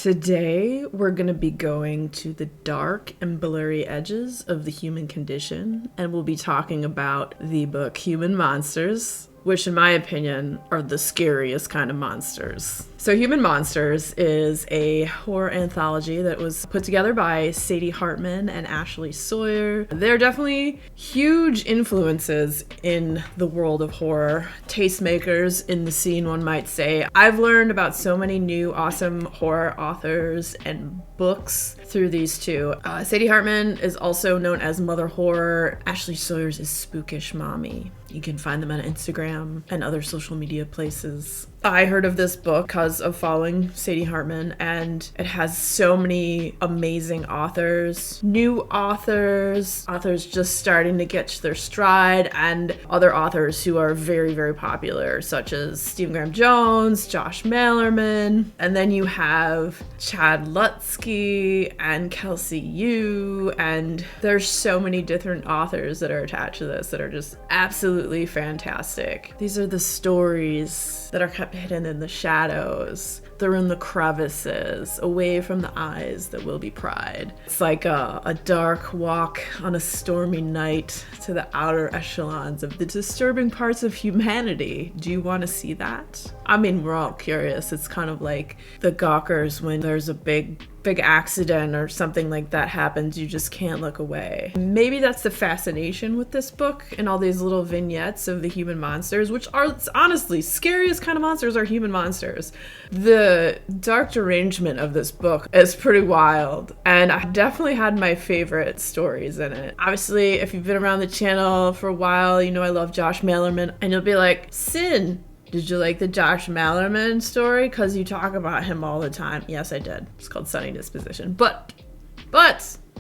Today, we're going to be going to the dark and blurry edges of the human condition, and we'll be talking about the book Human Monsters, which in my opinion are the scariest kind of monsters. So Human Monsters is a horror anthology that was put together by Sadie Hartman and Ashley Sawyer. They're definitely huge influences in the world of horror, tastemakers in the scene, one might say. I've learned about so many new awesome horror authors and books through these two. Sadie Hartman is also known as Mother Horror. Ashley Sawyer's is Spookish Mommy. You can find them on Instagram and other social media places. I heard of this book because of following Sadie Hartman, and it has so many amazing authors, new authors just starting to get their stride, and other authors who are very, very popular, such as Stephen Graham Jones, Josh Malerman, and then you have Chad Lutsky and Kelsey Yu, and there's so many different authors that are attached to this that are just absolutely fantastic. These are the stories that are kept hidden in the shadows. They're in the crevices, away from the eyes that will be pried. It's like a dark walk on a stormy night to the outer echelons of the disturbing parts of humanity. Do you want to see that? I mean, we're all curious. It's kind of like the Gawkers when there's a big accident or something like that happens, you just can't look away. Maybe that's the fascination with this book and all these little vignettes of the human monsters, which are honestly scariest kind of monsters are human monsters. The dark derangement of this book is pretty wild, and I definitely had my favorite stories in it. Obviously, if you've been around the channel for a while, you know I love Josh Malerman, and you'll be like, Sin, did you like the Josh Malerman story? Because you talk about him all the time. Yes, I did. It's called Sunny Disposition. But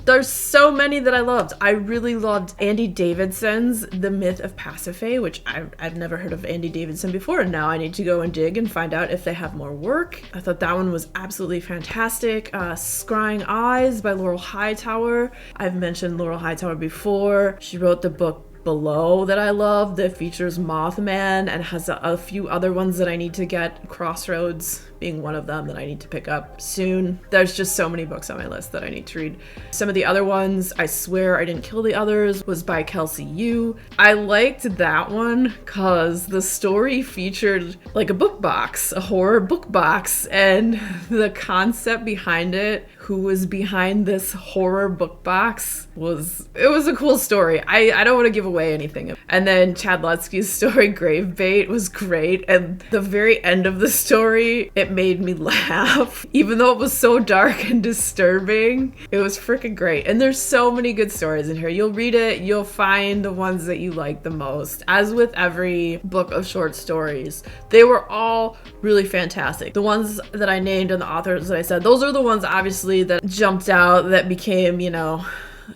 there's so many that I loved. I really loved Andy Davidson's The Myth of Pasiphae, which I've never heard of Andy Davidson before, and now I need to go and dig and find out if they have more work. I thought that one was absolutely fantastic. Scrying Eyes by Laurel Hightower. I've mentioned Laurel Hightower before. She wrote the book Below that I love, that features Mothman and has a few other ones that I need to get, Crossroads being one of them that I need to pick up soon. There's just so many books on my list that I need to read. Some of the other ones, I Swear I Didn't Kill the Others, was by Kelsey Yu. I liked that one because the story featured like a book box, a horror book box, and the concept behind it, who was behind this horror book box, was a cool story. I don't want to give away anything. And then Chad Lutsky's story, Grave Bait, was great. And the very end of the story, it made me laugh. Even though it was so dark and disturbing, it was freaking great. And there's so many good stories in here. You'll read it, you'll find the ones that you like the most. As with every book of short stories, they were all really fantastic. The ones that I named and the authors that I said, those are the ones obviously that jumped out, that became, you know,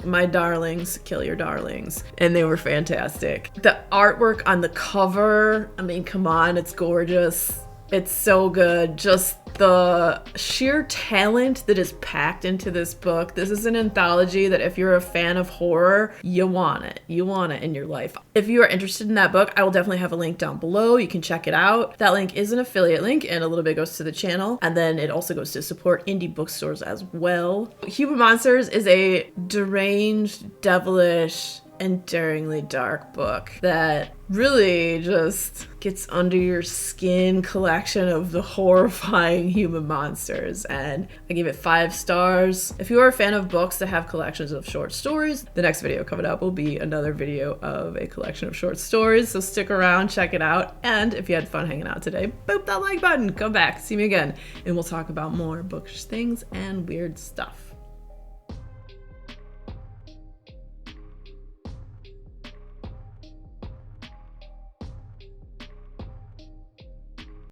my darlings, kill your darlings, and they were fantastic. The artwork on the cover, I mean, come on, it's gorgeous. It's so good. Just the sheer talent that is packed into this book. This is an anthology that if you're a fan of horror, you want it. You want it in your life. If you are interested in that book, I will definitely have a link down below. You can check it out. That link is an affiliate link, and a little bit goes to the channel. And then it also goes to support indie bookstores as well. Human Monsters is a deranged, devilish, enduringly dark book that really just gets under your skin collection of the horrifying human monsters, and I give it 5 stars. If you are a fan of books that have collections of short stories, the next video coming up will be another video of a collection of short stories, so stick around, check it out, and if you had fun hanging out today, boop that like button, come back, see me again, and we'll talk about more bookish things and weird stuff.